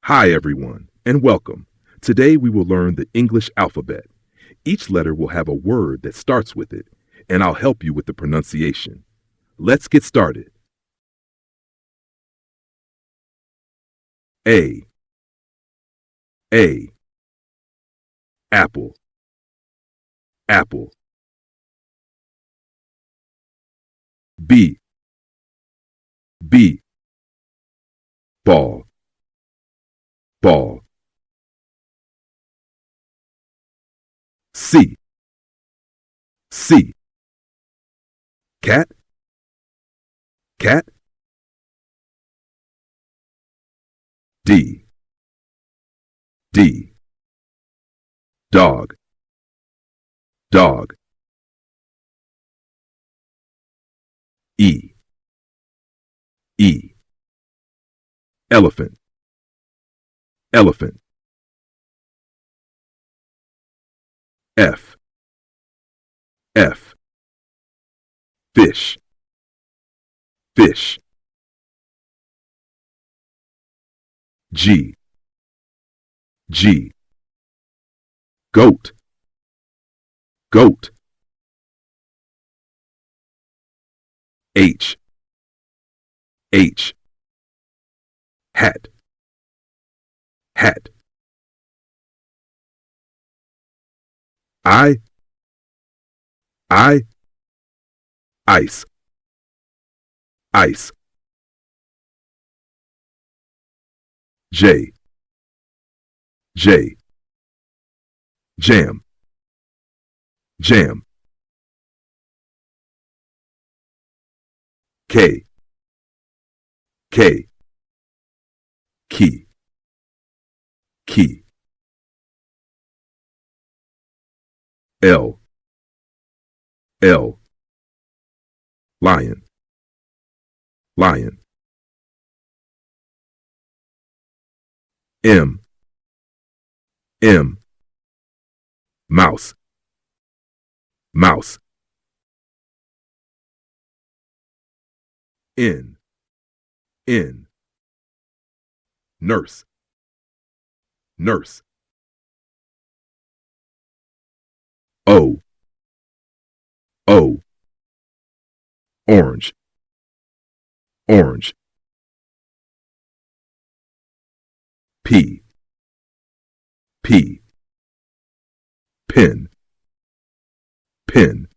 Hi, everyone, and welcome. Today we will learn the English alphabet. Each letter will have a word that starts with it, and I'll help you with the pronunciation. Let's get started. A. A. Apple. Apple. B. B. Ball. Ball. C. C. Cat. Cat. D. D. Dog. Dog. E. E. Elephant. Elephant. F. F. Fish. Fish. G. G. Goat. Goat. H. H. Hat. Hat. I. Ice. Ice. J. J. Jam. Jam. K. K. Key. Key. L. L. Lion. Lion. M. M. Mouse. Mouse. N. N. Nurse. Nurse. O. O. Orange. Orange. P. P. Pin. Pin.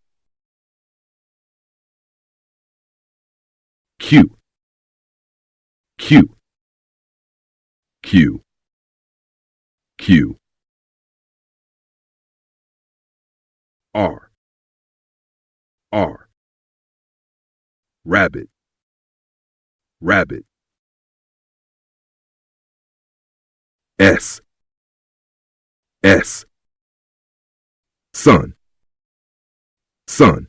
Q. Q. Q. Q. R. R. Rabbit. Rabbit. S. S. Sun. Sun.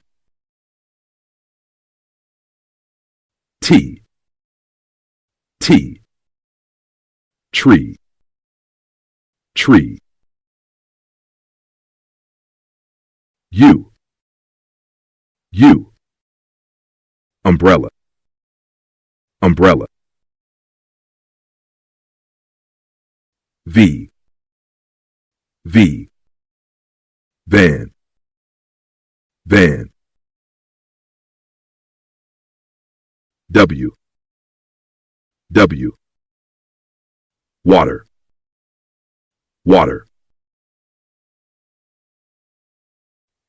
T. T. Tree. Tree. U. U. Umbrella. Umbrella. V. V. Van. Van. W. W. Water. Water.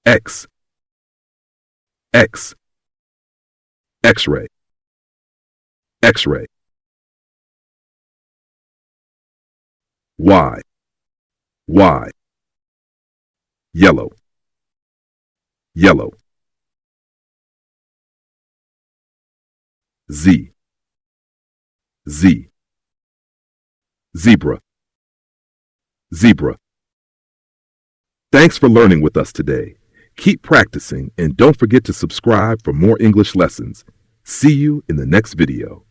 X. X. X-ray. X-ray. Y. Y. Yellow. Yellow. Z. Z. Zebra. Zebra. Thanks for learning with us today. Keep practicing and don't forget to subscribe for more English lessons. See you in the next video.